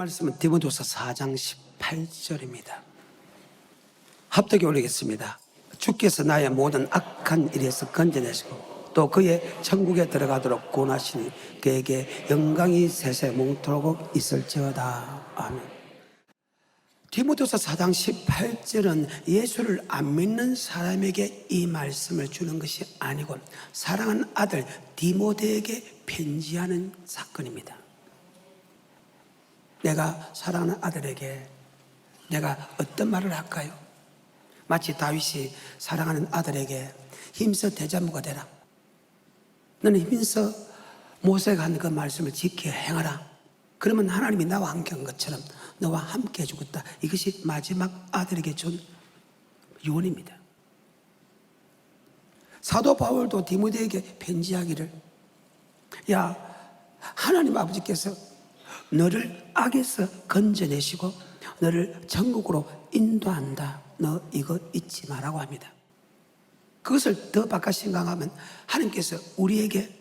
말씀은 디모데후서 4장 18절입니다. 합독에 올리겠습니다. 주께서 나의 모든 악한 일에서 건져내시고 또 그의 천국에 들어가도록 구원하시니 그에게 영광이 세세 뭉토록 있을지어다. 아멘. 디모데후서 4장 18절은 예수를 안 믿는 사람에게 이 말씀을 주는 것이 아니고 사랑하는 아들 디모데에게 편지하는 사건입니다. 내가 사랑하는 아들에게 내가 어떤 말을 할까요? 마치 다윗이 사랑하는 아들에게 힘써 대장부가 되라. 너는 힘써 모세가 한 그 말씀을 지켜 행하라. 그러면 하나님이 나와 함께 한 것처럼 너와 함께 해주겠다. 이것이 마지막 아들에게 준 유언입니다. 사도 바울도 디모데에게 편지하기를, 야, 하나님 아버지께서 너를 악에서 건져내시고 너를 천국으로 인도한다. 너 이거 잊지 말라고 합니다. 그것을 더 바꿔 생각하면 하나님께서 우리에게,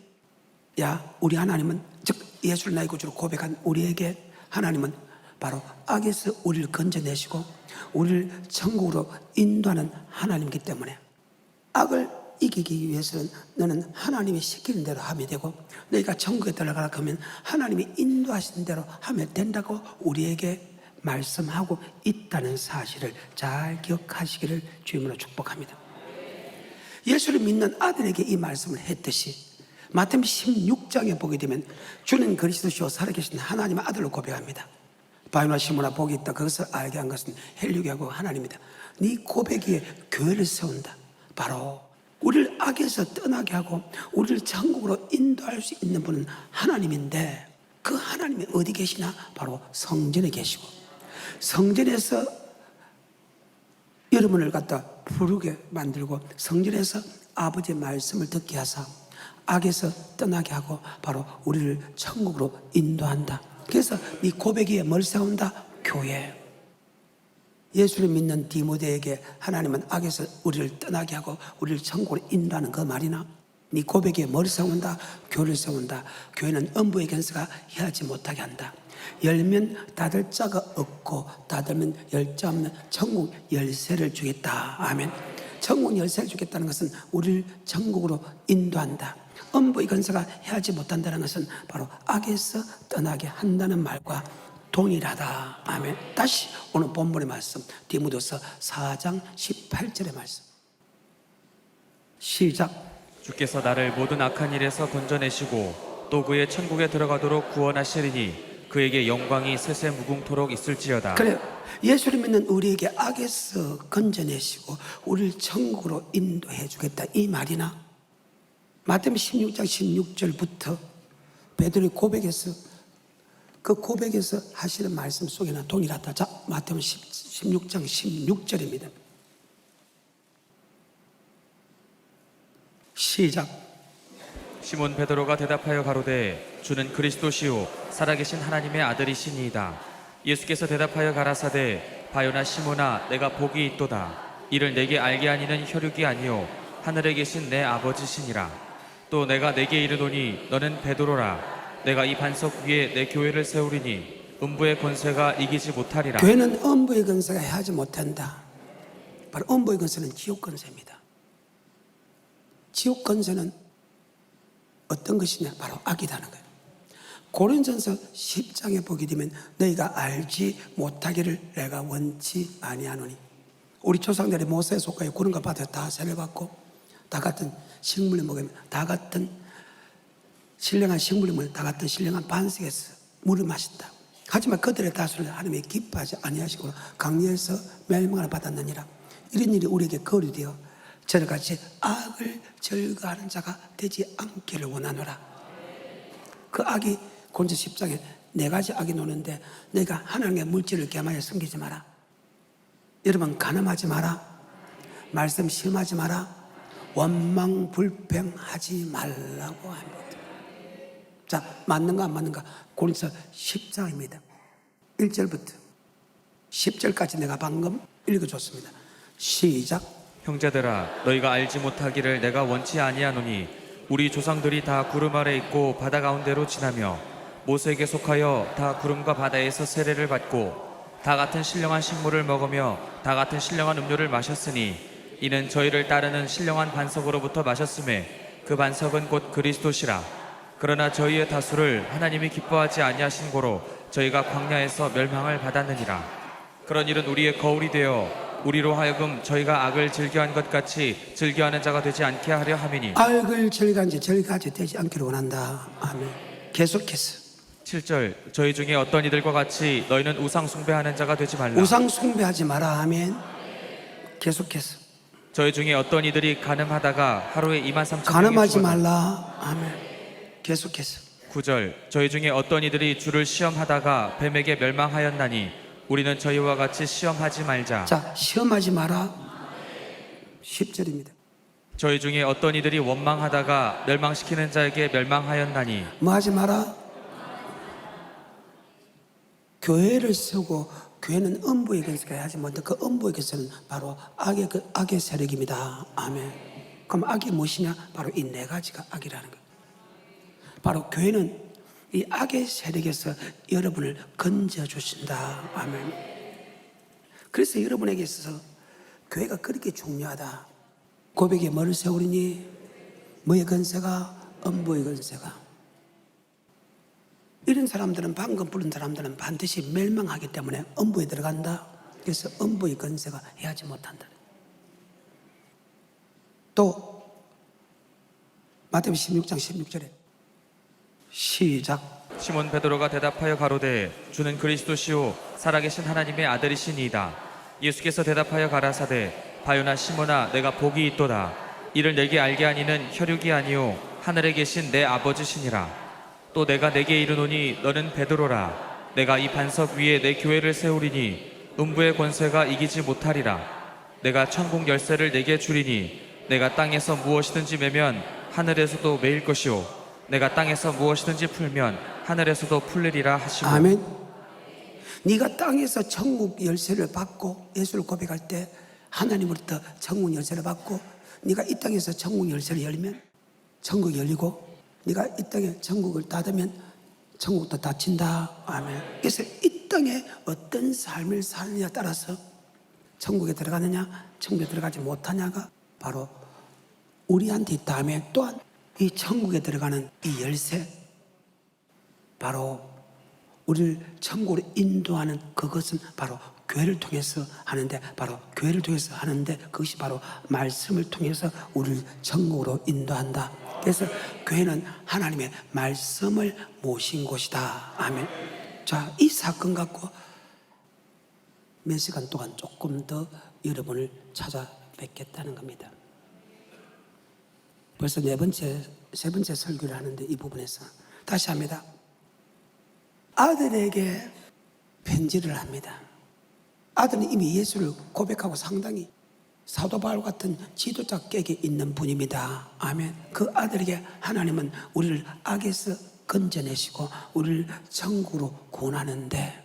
야, 우리 하나님은, 즉 예수를 나의 구주로 고백한 우리에게 하나님은 바로 악에서 우리를 건져내시고 우리를 천국으로 인도하는 하나님이기 때문에 악을 이기기 위해서는 너는 하나님이 시키는 대로 하면 되고, 너희가 천국에 들어가라 하면 하나님이 인도하시는 대로 하면 된다고 우리에게 말씀하고 있다는 사실을 잘 기억하시기를 주님으로 축복합니다. 예수를 믿는 아들에게 이 말씀을 했듯이 마태복음 16장에 보게 되면 주는 그리스도시요 살아계신 하나님의 아들로 고백합니다. 바요나 시모나 복이 있다. 그것을 알게 한 것은 헬류게하고 하나님이다. 네 고백 위에 교회를 세운다. 바로 우리를 악에서 떠나게 하고 우리를 천국으로 인도할 수 있는 분은 하나님인데, 그 하나님이 어디 계시나? 바로 성전에 계시고, 성전에서 여러분을 갖다 부르게 만들고 성전에서 아버지의 말씀을 듣게 하사 악에서 떠나게 하고 바로 우리를 천국으로 인도한다. 그래서 네 고백 위에 뭘 세운다? 교회. 예수를 믿는 디모데에게 하나님은 악에서 우리를 떠나게 하고 우리를 천국으로 인도하는 그 말이나, 네 고백 위에 뭘 세운다? 교회를 세운다. 교회는 음부의 권세가 해하지 못하게 한다. 열면 닫을 자가 없고 닫으면 열 자 없는 천국 열쇠를 주겠다. 아멘. 천국 열쇠를 주겠다는 것은 우리를 천국으로 인도한다. 음부의 권세가 해하지 못한다는 것은 바로 악에서 떠나게 한다는 말과 동일하다. 아멘. 다시 오늘 본문의 말씀, 디모데후서 4장 18절의 말씀. 시작. 주께서 나를 모든 악한 일에서 건져내시고 또 그의 천국에 들어가도록 구원하시리니 그에게 영광이 세세 무궁토록 있을지어다. 그래요. 예수를 믿는 우리에게 악에서 건져내시고 우리를 천국으로 인도해 주겠다. 이 말이나 마태복음 16장 16절부터 베드로의 고백에서, 그 고백에서 하시는 말씀 속에는 동일하다. 자, 마태복음 16장 16절입니다. 시작. 시몬 베드로가 대답하여 가로되 주는 그리스도시요 살아계신 하나님의 아들이시니이다. 예수께서 대답하여 가라사대 바요나 시몬아 내가 복이 있도다. 이를 내게 알게 하니는 혈육이 아니요 하늘에 계신 내 아버지시니라. 또 내가 내게 이르노니 너는 베드로라. 내가 이 반석 위에 내 교회를 세우리니 음부의 권세가 이기지 못하리라. 교회는 음부의 권세가 해하지 못한다. 바로 음부의 권세는 지옥 권세입니다. 지옥 권세는 어떤 것이냐? 바로 악이라는 거예요. 고린전서 10장에 보게 되면 너희가 알지 못하기를 내가 원치 아니하노니, 우리 조상들이 모세의 속가에 구름과 바다에 다 세를 받고 다 같은 식물을 먹으면 다 같은 신령한 식물을 먹으면 다 같은 신령한 반석에서 물을 마신다. 하지만 그들의 다수를 하나님이 기뻐하지 아니하시고 강리에서 멸망을 받았느니라. 이런 일이 우리에게 거류되어 저를 같이 악을 절거하는 자가 되지 않기를 원하노라. 그 악이 고린도 10장에 네 가지 악이 노는데, 내가 하나님의 물질을 겸하여 섬기지 마라. 여러분, 간음하지 마라. 말씀 심하지 마라. 원망 불평하지 말라고 합니다. 자, 맞는가 안 맞는가? 고린도 10장입니다. 1절부터 10절까지 내가 방금 읽어줬습니다. 시작. 형제들아 너희가 알지 못하기를 내가 원치 아니하노니 우리 조상들이 다 구름 아래 있고 바다 가운데로 지나며 모세에게 속하여 다 구름과 바다에서 세례를 받고 다 같은 신령한 식물을 먹으며 다 같은 신령한 음료를 마셨으니 이는 저희를 따르는 신령한 반석으로부터 마셨음에 그 반석은 곧 그리스도시라. 그러나 저희의 다수를 하나님이 기뻐하지 아니하신 고로 저희가 광야에서 멸망을 받았느니라. 그런 일은 우리의 거울이 되어 우리로 하여금 저희가 악을 즐겨한 것 같이 즐겨하는 자가 되지 않게 하려 함이니. 악을 즐겨한지 즐겨하지 되지 않기를 원한다. 아멘. 계속해서 7절 저희 중에 어떤 이들과 같이 너희는 우상 숭배하는 자가 되지 말라. 우상 숭배하지 마라. 아멘. 계속해서 저희 중에 어떤 이들이 간음하다가 하루에 23,000명이 간음하지 죽었다. 말라. 아멘. 계속해서 9절 저희 중에 어떤 이들이 주를 시험하다가 뱀에게 멸망하였나니 우리는 저희와 같이 시험하지 말자. 자, 시험하지 마라. 10절입니다. 저희 중에 어떤 이들이 원망하다가 멸망시키는 자에게 멸망하였나니 뭐 하지 마라? 교회를 쓰고 교회는 음부의 근세가 하지 못해 그 음부의 근세는 바로 악의 세력입니다. 아멘. 그럼 악이 무엇이냐? 바로 이 네 가지가 악이라는 거예요. 바로 교회는 이 악의 세력에서 여러분을 건져주신다. 아멘. 그래서 여러분에게 있어서 교회가 그렇게 중요하다. 고백에 뭐를 세우리니? 뭐의 건세가? 음부의 건세가. 이런 사람들은, 방금 부른 사람들은 반드시 멸망하기 때문에 음부에 들어간다. 그래서 음부의 건세가 해하지 못한다. 또 마태복음 16장 16절에 시작. 시몬 베드로가 대답하여 가로되 주는 그리스도시요 살아계신 하나님의 아들이시니이다. 예수께서 대답하여 가라사대 바요나 시몬아 내가 복이 있도다. 이를 내게 알게 하니는 혈육이 아니요 하늘에 계신 내 아버지시니라. 또 내가 내게 이르노니 너는 베드로라. 내가 이 반석 위에 내 교회를 세우리니 음부의 권세가 이기지 못하리라. 내가 천국 열쇠를 내게 주리니 내가 땅에서 무엇이든지 매면 하늘에서도 매일 것이요 내가 땅에서 무엇이든지 풀면 하늘에서도 풀리리라 하시고. 아멘. 네가 땅에서 천국 열쇠를 받고 예수를 고백할 때 하나님으로부터 천국 열쇠를 받고 네가 이 땅에서 천국 열쇠를 열면 천국이 열리고 네가 이 땅에 천국을 닫으면 천국도 닫힌다. 아멘. 그래서 이 땅에 어떤 삶을 사느냐에 따라서 천국에 들어가느냐 천국에 들어가지 못하냐가 바로 우리한테 있다. 아멘. 또한 이 천국에 들어가는 이 열쇠, 바로 우리를 천국으로 인도하는 그것은 바로 교회를 통해서 하는데, 바로 교회를 통해서 하는데 그것이 바로 말씀을 통해서 우리를 천국으로 인도한다. 그래서 교회는 하나님의 말씀을 모신 곳이다. 아멘. 자, 이 사건 갖고 몇 시간 동안 조금 더 여러분을 찾아뵙겠다는 겁니다. 벌써 세 번째 설교를 하는데 이 부분에서 다시 합니다. 아들에게 편지를 합니다. 아들은 이미 예수를 고백하고 상당히 사도 바울 같은 지도자 격에 있는 분입니다. 아멘. 그 아들에게 하나님은 우리를 악에서 건져내시고 우리를 천국으로 구원하는데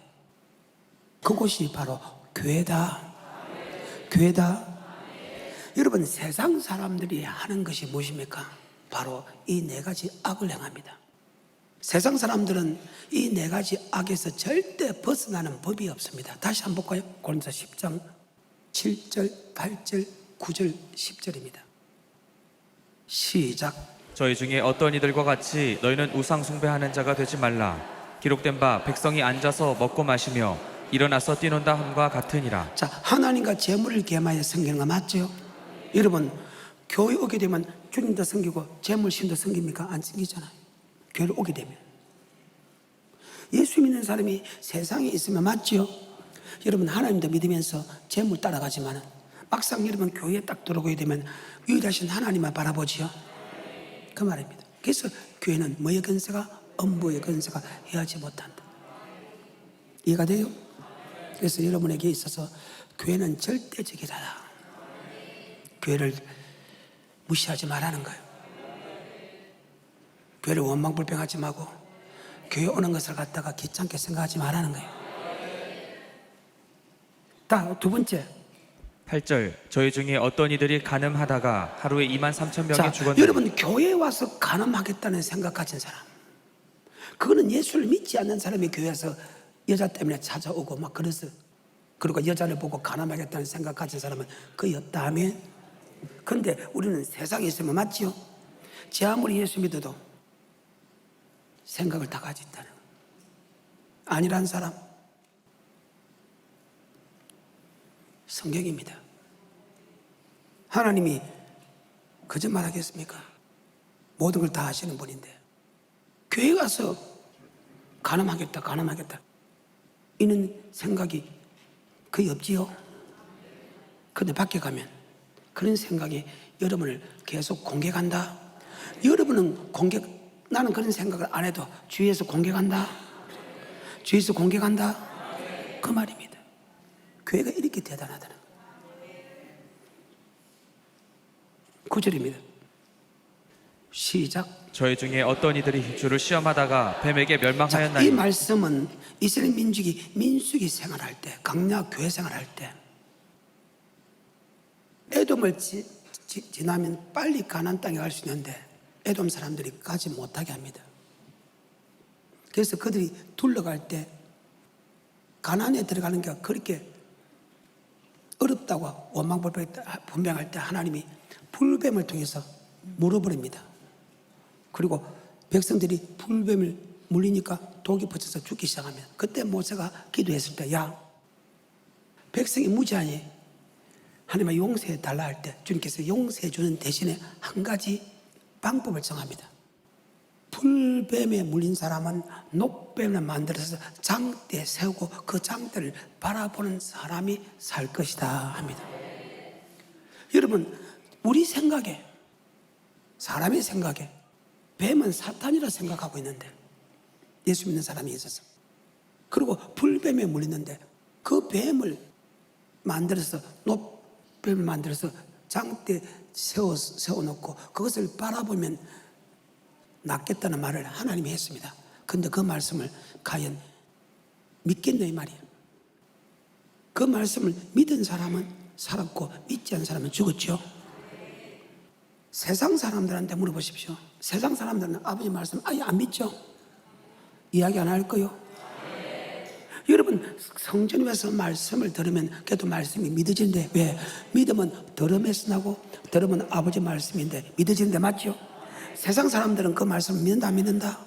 그곳이 바로 교회다. 교회다. 여러분, 세상 사람들이 하는 것이 무엇입니까? 바로 이 네 가지 악을 행합니다. 세상 사람들은 이 네 가지 악에서 절대 벗어나는 법이 없습니다. 다시 한번 볼까요? 고린도서 10장 7절, 8절, 9절, 10절입니다. 시작. 저희 중에 어떤 이들과 같이 너희는 우상 숭배하는 자가 되지 말라. 기록된 바 백성이 앉아서 먹고 마시며 일어나서 뛰논다 함과 같으니라. 자, 하나님과 재물을 겸하여 섬기는 거 맞죠? 여러분, 교회 오게 되면 주님도 섬기고 재물 신도 섬깁니까? 안 섬기잖아요. 교회를 오게 되면 예수 믿는 사람이 세상에 있으면 맞죠? 여러분, 하나님도 믿으면서 재물 따라가지만 막상 여러분 교회에 딱 들어오게 되면 유일하신 하나님만 바라보지요. 그 말입니다. 그래서 교회는 뭐의 건세가? 음부의 건세가 해하지 못한다. 이해가 돼요? 그래서 여러분에게 있어서 교회는 절대적이다. 교회를 무시하지 말라는 거예요. 교회를 원망불평하지 말고 교회 오는 것을 갖다가 귀찮게 생각하지 말라는 거예요. 두 번째. 8절 저희 중에 어떤 이들이 간음하다가 하루에 23,000명이 자, 죽었는데. 여러분, 교회에 와서 간음하겠다는 생각 가진 사람, 그거는 예수를 믿지 않는 사람이 교회에서 여자 때문에 찾아오고 막 그래서, 그리고 여자를 보고 가늠하겠다는 생각 가진 사람은 거의 없다 하면. 그런데 우리는 세상에 있으면 맞지요? 제 아무리 예수 믿어도 생각을 다 가지고 있다는 거예요. 아니란 사람, 성경입니다. 하나님이 거짓말하겠습니까? 모든 걸 다 아시는 분인데 교회 가서 가늠하겠다 이런 생각이 거의 없지요. 그런데 밖에 가면 그런 생각이 여러분을 계속 공격한다. 여러분은 나는 그런 생각을 안 해도 주위에서 공격한다. 주위에서 공격한다. 그 말입니다. 교회가 이렇게 대단하다는 거예요. 9절입니다. 시작. 저희 중에 어떤 이들이 주를 시험하다가 뱀에게 자, 멸망하였나니. 이 말씀은 이스라엘 민수기 생활할 때, 강약 교회 생활할 때 에돔을 지나면 빨리 가나안 땅에 갈 수 있는데 에돔 사람들이 가지 못하게 합니다. 그래서 그들이 둘러갈 때 가나안에 들어가는 게 그렇게 어렵다고 원망불평할 때 하나님이 불뱀을 통해서 물어버립니다. 그리고 백성들이 불뱀을 물리니까 독이 붙어서 죽기 시작하면 그때 모세가 기도했을 때, 야, 백성이 무지하니 하나님의 용서해 달라 할 때 주님께서 용서해 주는 대신에 한 가지 방법을 정합니다. 불뱀에 물린 사람은 녹뱀을 만들어서 장대에 세우고 그 장대를 바라보는 사람이 살 것이다 합니다. 여러분, 우리 생각에, 사람의 생각에 뱀은 사탄이라 생각하고 있는데, 예수 믿는 사람이 있어서, 그리고 불뱀에 물리는데 그 뱀을 만들어서, 녹뱀을 만들어서 장대에 세워놓고 그것을 바라보면 낫겠다는 말을 하나님이 했습니다. 근데 그 말씀을 과연 믿겠냐 이 말이에요. 그 말씀을 믿은 사람은 살았고 믿지 않은 사람은 죽었죠. 세상 사람들한테 물어보십시오. 세상 사람들은 아버지 말씀 아예 안 믿죠? 이야기 안 할 거요? 여러분, 성전에 와서 말씀을 들으면 그래도 말씀이 믿어지는데, 왜? 믿음은 들음에서 나고 들음은 아버지 말씀인데 믿어지는데, 맞죠? 세상 사람들은 그 말씀을 믿는다 안 믿는다?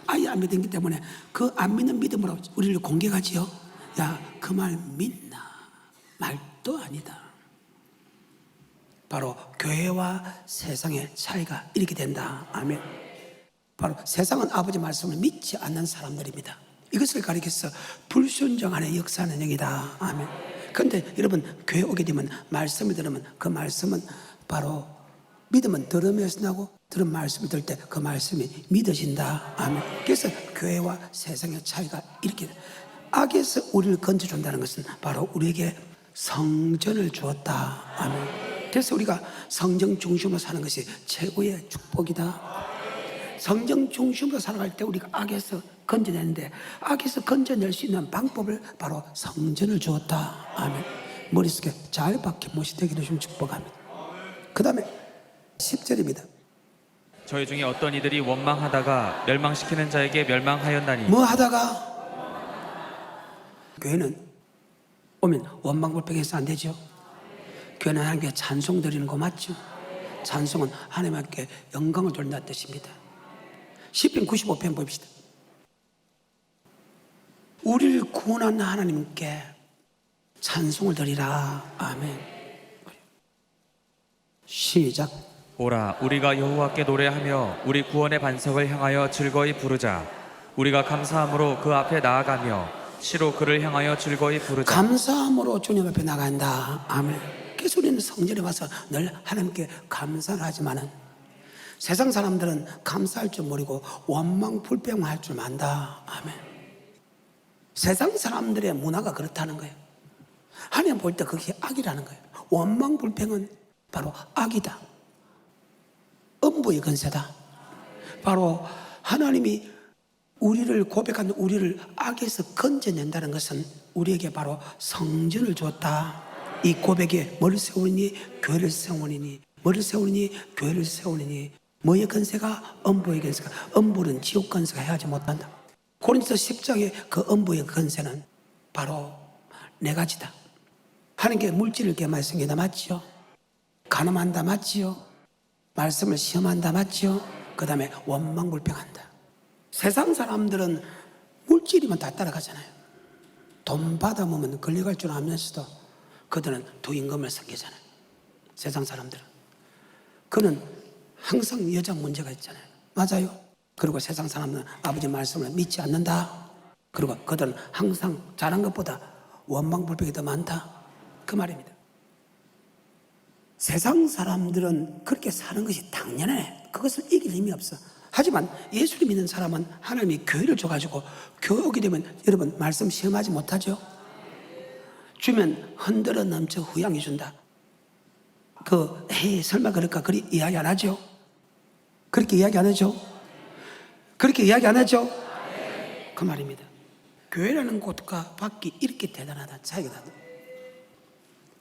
아예 안 믿기 때문에 그 안 믿는 믿음으로 우리를 공격하지요. 야, 그 말 믿나? 말도 아니다. 바로 교회와 세상의 차이가 이렇게 된다. 아멘. 바로 세상은 아버지 말씀을 믿지 않는 사람들입니다. 이것을 가리켜서 불순종 안에 역사하는 영이다. 아멘. 그런데 여러분, 교회 오게 되면 말씀을 들으면 그 말씀은 바로 믿음은 들음에서 나고 들은 말씀을 들을 때 그 말씀이 믿어진다. 아멘. 그래서 교회와 세상의 차이가 이렇게, 악에서 우리를 건져준다는 것은 바로 우리에게 성전을 주었다. 아멘. 그래서 우리가 성경 중심으로 사는 것이 최고의 축복이다. 성경 중심으로 살아갈 때 우리가 악에서 건져내는데, 악에서 건져낼 수 있는 방법을 바로 성전을 주었다. 아멘. 머릿속에 잘 박혀 못이 되기를 좀 축복합니다. 그 다음에 10절입니다. 저희 중에 어떤 이들이 원망하다가 멸망시키는 자에게 멸망하였나니. 뭐 하다가? 교회는 오면 원망불평해서 안 되죠. 교회는 하나님께 찬송 드리는 거 맞죠? 찬송은 하나님께 영광을 돌린다는 뜻입니다. 시편 95편 봅시다. 우리를 구원한 하나님께 찬송을 드리라. 아멘. 시작. 오라, 우리가 여호와께 노래하며 우리 구원의 반석을 향하여 즐거이 부르자. 우리가 감사함으로 그 앞에 나아가며 시로 그를 향하여 즐거이 부르자. 감사함으로 주님 앞에 나간다. 아멘. 그래서 우리는 성전에 와서 늘 하나님께 감사를 하지만은, 세상 사람들은 감사할 줄 모르고 원망 불평할 줄 안다. 아멘. 세상 사람들의 문화가 그렇다는 거예요. 하나님 볼 때 그게 악이라는 거예요. 원망 불평은 바로 악이다. 음부의 근세다. 바로 하나님이 우리를 고백한 우리를 악에서 건져낸다는 것은 우리에게 바로 성전을 줬다. 이 고백에 뭐를 세우니? 교회를 세우니, 뭐를 세우니? 교회를 세우니, 뭐의 건세가? 음부의 건세가. 음부는 지옥 건세가 해하지 못한다. 고린도 10장의 그 음부의 건세는 바로 네 가지다. 하나님께 물질을 겸하였습니다. 맞지요? 가늠한다. 맞지요? 말씀을 시험한다. 맞지요? 그 다음에 원망불평한다. 세상 사람들은 물질이면 다 따라가잖아요. 돈 받아보면 걸려갈 줄 알면서도 그들은 두임금을 섬기잖아요. 세상 사람들은. 그는 항상 여자 문제가 있잖아요. 맞아요. 그리고 세상 사람들은 아버지 말씀을 믿지 않는다. 그리고 그들은 항상 잘한 것보다 원망불평이 더 많다. 그 말입니다. 세상 사람들은 그렇게 사는 것이 당연해. 그것을 이길 힘이 없어. 하지만 예수를 믿는 사람은 하나님이 교회를 줘가지고 교회 오게 되면 여러분 말씀 시험하지 못하죠. 주면 흔들어 넘쳐 후양해 준다. 헤이 설마 그럴까? 그리 이야기 안 하죠. 그렇게 이야기 안 하죠. 그렇게 이야기 안 하죠. 그 말입니다. 교회라는 곳과 밖이 이렇게 대단하다. 차이가 나다.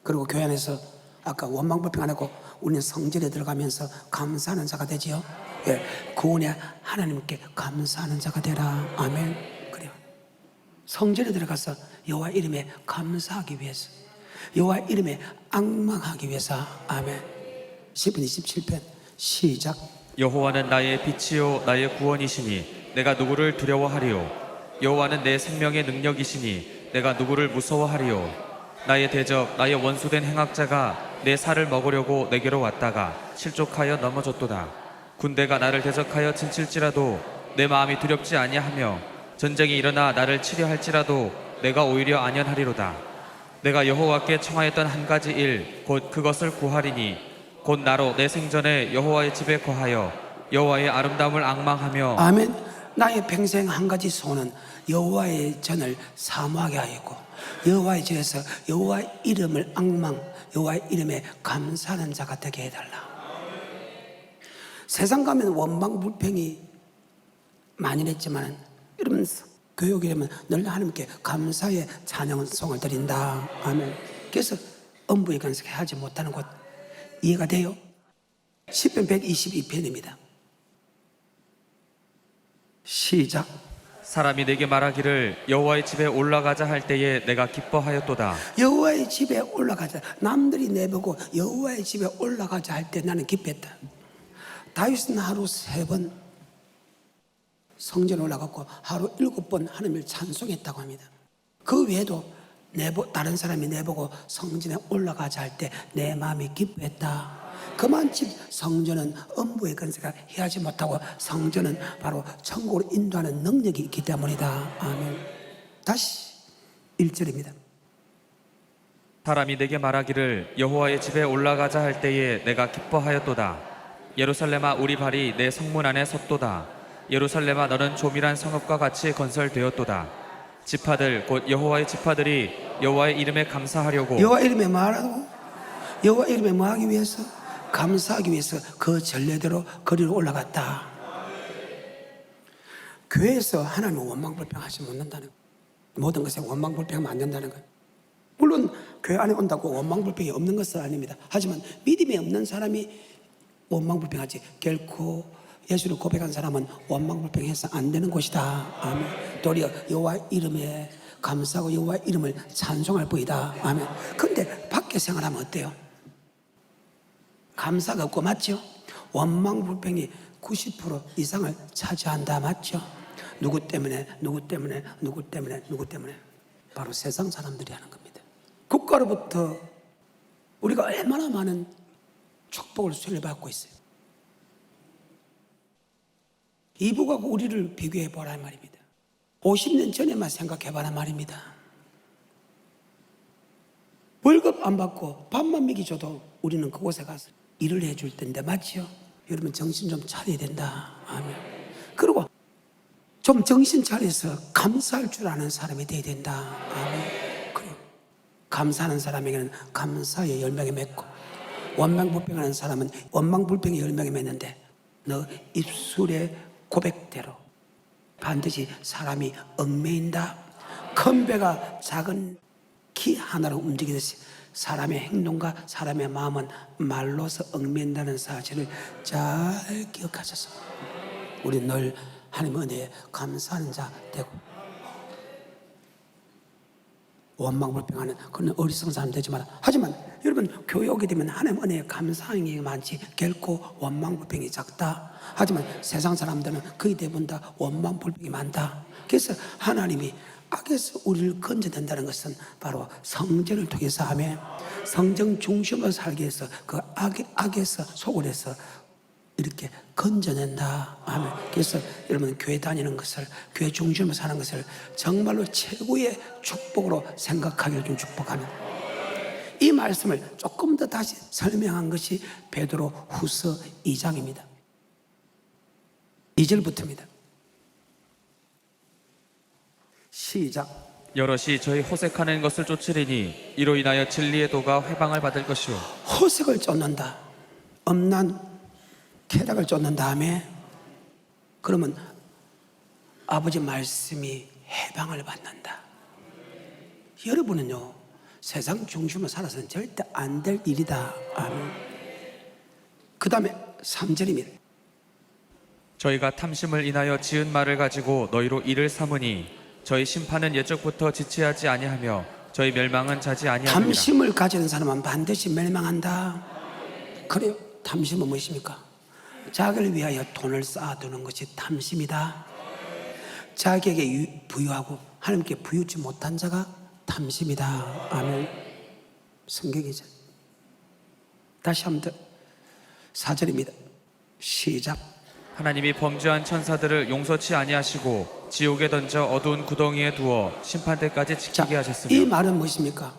그리고 교회 안에서 아까 원망불평 안 하고 우리는 성전에 들어가면서 감사하는 자가 되지요. 예, 구원에 하나님께 감사하는 자가 되라. 아멘. 그래요. 성전에 들어가서 여호와 이름에 감사하기 위해서, 여호와 이름에 앙망하기 위해서. 아멘. 시편 27편 시작. 여호와는 나의 빛이요 나의 구원이시니 내가 누구를 두려워하리요. 여호와는 내 생명의 능력이시니 내가 누구를 무서워하리요. 나의 대적 나의 원수된 행악자가 내 살을 먹으려고 내게로 왔다가 실족하여 넘어졌도다. 군대가 나를 대적하여 진칠지라도 내 마음이 두렵지 아니하며 전쟁이 일어나 나를 치려 할지라도 내가 오히려 안연하리로다. 내가 여호와께 청하였던 한 가지 일 곧 그것을 구하리니 곧 나로 내 생전에 여호와의 집에 거하여 여호와의 아름다움을 앙망하며. 아멘. 나의 평생 한 가지 소원은 여호와의 전을 사모하게 하였고 여호와의 전에서 여호와의 이름을 앙망, 여호와의 이름에 감사하는 자가 되게 해달라. 세상 가면 원망불평이 많이 냈지만 여러분 교육이 되면 늘 하나님께 감사의 찬양송을 드린다. 아멘. 그래서 음부의 간섭에 하지 못하는 곳 이해가 돼요? 시편 122편입니다. 시작. 사람이 내게 말하기를 여호와의 집에 올라가자 할 때에 내가 기뻐하였도다. 여호와의 집에 올라가자. 남들이 내보고 여호와의 집에 올라가자 할 때 나는 기뻤다. 다윗은 하루 3번 성전에 올라갔고 하루 7번 하나님을 찬송했다고 합니다. 그 외에도 다른 사람이 내보고 성전에 올라가자 할 때 내 마음이 기뻐했다. 그만큼 성전은 음부의 건세가 해하지 못하고 성전은 바로 천국으로 인도하는 능력이 있기 때문이다. 아멘. 다시 1절입니다. 사람이 내게 말하기를 여호와의 집에 올라가자 할 때에 내가 기뻐하였도다. 예루살렘아 우리 발이 내 성문 안에 섰도다. 예루살렘아 너는 조밀한 성읍과 같이 건설되었도다. 지파들 곧 여호와의 지파들이 여호와의 이름에 감사하려고. 여호와 이름에 말하고 여호와 이름에 뭐하기 위해서? 감사하기 위해서 그 전례대로 거리로 올라갔다. 교회에서 하나님은 원망불평하지 못한다는 거. 모든 것에 원망불평하면 안 된다는 거예요. 물론 교회 안에 온다고 원망불평이 없는 것은 아닙니다. 하지만 믿음이 없는 사람이 원망불평하지 결코 예수를 고백한 사람은 원망불평해서 안 되는 곳이다. 아멘. 도리어 여호와 이름에 감사하고 여호와 이름을 찬송할 뿐이다. 아멘. 근데 밖에 생활하면 어때요? 감사가 없고 맞죠? 원망불평이 90% 이상을 차지한다. 맞죠? 누구 때문에 바로 세상 사람들이 하는 겁니다. 국가로부터 우리가 얼마나 많은 축복을 수혜받고 있어요. 이북하고 우리를 비교해 보라 말입니다. 50년 전에만 생각해 봐라 말입니다. 월급 안 받고 밥만 먹이줘도 우리는 그곳에 가서 일을 해줄 텐데 맞지요? 여러분 정신 좀 차려야 된다. 아멘. 그리고 좀 정신 차려서 감사할 줄 아는 사람이 돼야 된다. 아멘. 그리고 감사하는 사람에게는 감사의 열매가 맺고 원망불평하는 사람은 원망불평의 열매가 맺는데 너 입술의 고백대로 반드시 사람이 얽매인다. 큰 배가 작은 키 하나로 움직이듯이 사람의 행동과 사람의 마음은 말로서 얽맨다는 사실을 잘 기억하셔서 우리 늘 하나님 은혜에 감사하는 자 되고 원망불평하는 그런 어리석은 사람 되지 마라. 하지만 여러분 교회 오게 되면 하나님 은혜에 감사하는 게 많지 결코 원망불평이 작다. 하지만 세상 사람들은 거의 대부분 다 원망불평이 많다. 그래서 하나님이 악에서 우리를 건져낸다는 것은 바로 성전을 통해서 하며 성전 중심으로 살게 해서 그 악에서 속을 해서 이렇게 건져낸다 하면 그래서 여러분 교회 다니는 것을 교회 중심으로 사는 것을 정말로 최고의 축복으로 생각하기를 좀 축복하는 이 말씀을 조금 더 다시 설명한 것이 베드로 후서 2장입니다 2절부터입니다 시작 여럿이 저희 호색하는 것을 쫓으리니 이로 인하여 진리의 도가 회방을 받을 것이요 호색을 쫓는다 엄난 쾌락을 쫓는 다음에 그러면 아버지 말씀이 해방을 받는다. 여러분은요 세상 중심으로 살아서는 절대 안 될 일이다. 아멘. 그 다음에 3절입니다. 저희가 탐심을 인하여 지은 말을 가지고 너희로 이를 삼으니 저희 심판은 예적부터 지체하지 아니하며 저희 멸망은 자지 아니하느니라. 탐심을 가지는 사람은 반드시 멸망한다. 그래요. 탐심은 무엇입니까? 자기를 위하여 돈을 쌓아두는 것이 탐심이다. 자기에게 부유하고 하나님께 부유치 못한 자가 탐심이다. 아멘. 성경이죠. 다시 한번 더 4절입니다. 시작. 하나님이 범죄한 천사들을 용서치 아니하시고 지옥에 던져 어두운 구덩이에 두어 심판 때까지 지키게 하셨으며. 이 말은 무엇입니까?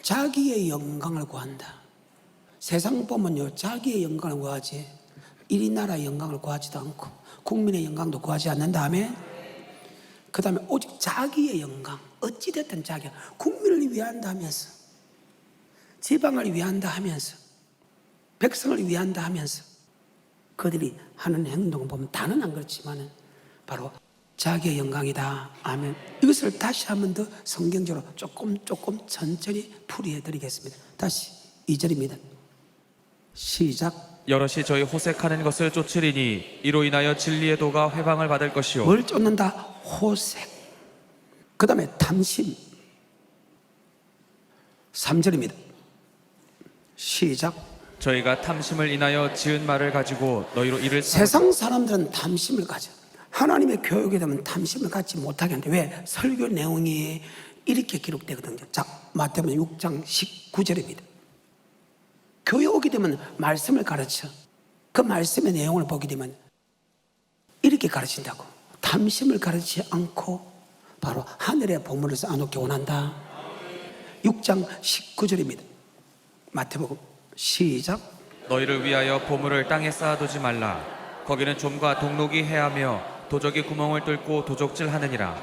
자기의 영광을 구한다. 세상 보면요 자기의 영광을 구하지 이 나라의 영광을 구하지도 않고 국민의 영광도 구하지 않는 다음에 그 다음에 오직 자기의 영광 어찌됐든 자기 국민을 위한다 하면서 지방을 위한다 하면서 백성을 위한다 하면서 그들이 하는 행동을 보면 다는 안 그렇지만은 바로 자기의 영광이다. 아멘. 이것을 다시 한 번 더 성경적으로 조금 천천히 풀이해 드리겠습니다. 다시 2절입니다. 시작. 여럿이 저희 호색하는 것을 쫓으리니 이로 인하여 진리의 도가 회방을 받을 것이요 뭘 쫓는다? 호색. 그 다음에 탐심. 3절입니다. 시작. 저희가 탐심을 인하여 지은 말을 가지고 너희로 이를 세상 사람들은 탐심을 가져. 하나님의 교육에 되면 탐심을 갖지 못하게 하는데 왜? 설교 내용이 이렇게 기록되거든요. 자, 마태복음 6장 19절입니다. 교회 오게 되면 말씀을 가르쳐. 그 말씀의 내용을 보게 되면 이렇게 가르친다고. 탐심을 가르치지 않고 바로 하늘의 보물을 쌓아놓기 원한다. 6장 19절입니다. 마태복음 시작. 너희를 위하여 보물을 땅에 쌓아두지 말라. 거기는 좀과 동록이 해하며 도적이 구멍을 뚫고 도적질하느니라.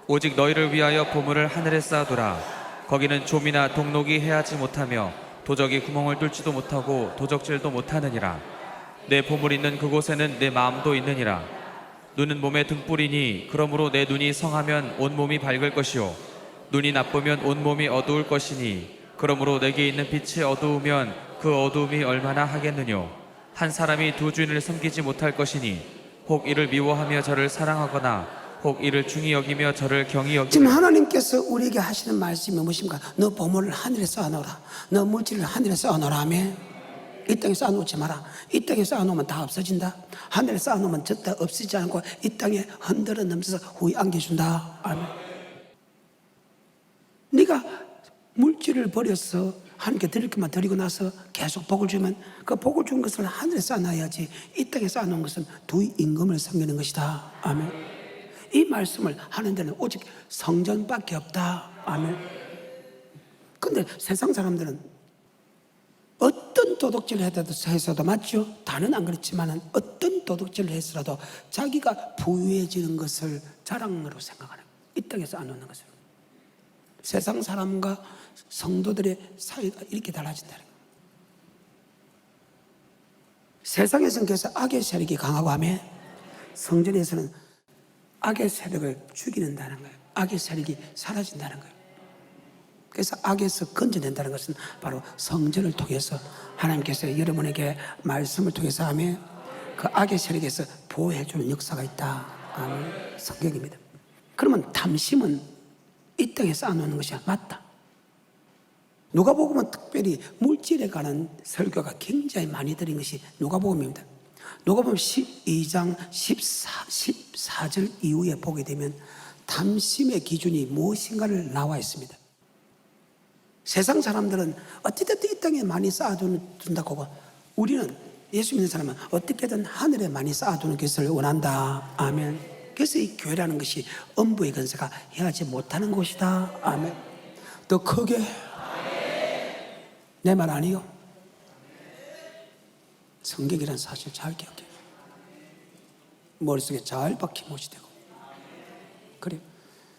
오직 너희를 위하여 보물을 하늘에 쌓아두라. 거기는 좀이나 동록이 해하지 못하며 도적이 구멍을 뚫지도 못하고 도적질도 못하느니라. 내 보물 있는 그곳에는 내 마음도 있느니라. 눈은 몸의 등불이니 그러므로 내 눈이 성하면 온 몸이 밝을 것이요 눈이 나쁘면 온 몸이 어두울 것이니 그러므로 내게 있는 빛이 어두우면 그 어두움이 얼마나 하겠느뇨. 한 사람이 두 주인을 섬기지 못할 것이니 혹 이를 미워하며 저를 사랑하거나 혹 이를 중히 여기며 저를 경히 여기며. 지금 하나님께서 우리에게 하시는 말씀이 무엇입니까? 너 보물을 하늘에 쌓아놓으라. 너 물질을 하늘에 쌓아놓으라 하며 이 땅에 쌓아놓지 마라. 이 땅에 쌓아놓으면 다 없어진다. 하늘에 쌓아놓으면 절대 없어지지 않고 이 땅에 흔들어 넘쳐서 후에 안겨준다. 아멘. 네가 물질을 버려서 하나님께 드릴 것만 드리고 나서 계속 복을 주면 그 복을 준 것을 하늘에 쌓아놔야지 이 땅에 쌓아놓은 것은 두 임금을 섬기는 것이다. 아멘. 이 말씀을 하는 데는 오직 성전밖에 없다. 아멘. 근데 세상 사람들은 어떤 도둑질을 해서도 맞죠? 다는 안 그렇지만 어떤 도둑질을 했어도 자기가 부유해지는 것을 자랑으로 생각하는 거예요. 이 땅에서 안 오는 것을. 세상 사람과 성도들의 사이가 이렇게 달라진다는 거예요. 세상에서는 그래서 악의 세력이 강하고 하며 성전에서는 악의 세력을 죽이는다는 거예요. 악의 세력이 사라진다는 거예요. 그래서 악에서 건져낸다는 것은 바로 성전을 통해서 하나님께서 여러분에게 말씀을 통해서 하며 그 악의 세력에서 보호해주는 역사가 있다 하는 성경입니다. 그러면 탐심은 이 땅에 쌓아놓는 것이 맞다. 누가복음은 특별히 물질에 관한 설교가 굉장히 많이 드린 것이 누가복음입니다. 누가복음 12장 14절 이후에 보게 되면 탐심의 기준이 무엇인가를 나와 있습니다. 세상 사람들은 어찌됐든 이 땅에 많이 쌓아둔다고 하고 우리는 예수 믿는 사람은 어떻게든 하늘에 많이 쌓아두는 것을 원한다. 아멘. 그래서 이 교회라는 것이 음부의 권세가 해하지 못하는 곳이다. 아멘. 더 크게 내 말 아니요? 성경이라는 사실 잘 기억해. 머릿속에 잘 박히못이 되고. 그래.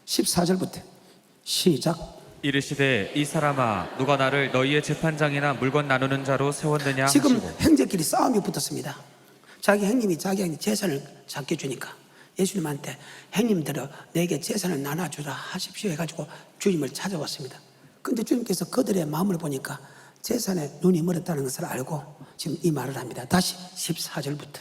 14절부터 시작. 이르시되 이 사람아 누가 나를 너희의 재판장이나 물건 나누는 자로 세웠느냐 지금 하시고. 형제끼리 싸움이 붙었습니다. 자기 형님이 자기 형님 재산을 작게 주니까 예수님한테 형님들어 내게 재산을 나눠주라 하십시오 해가지고 주님을 찾아왔습니다. 근데 주님께서 그들의 마음을 보니까 재산에 눈이 멀었다는 것을 알고 지금 이 말을 합니다. 다시 14절부터.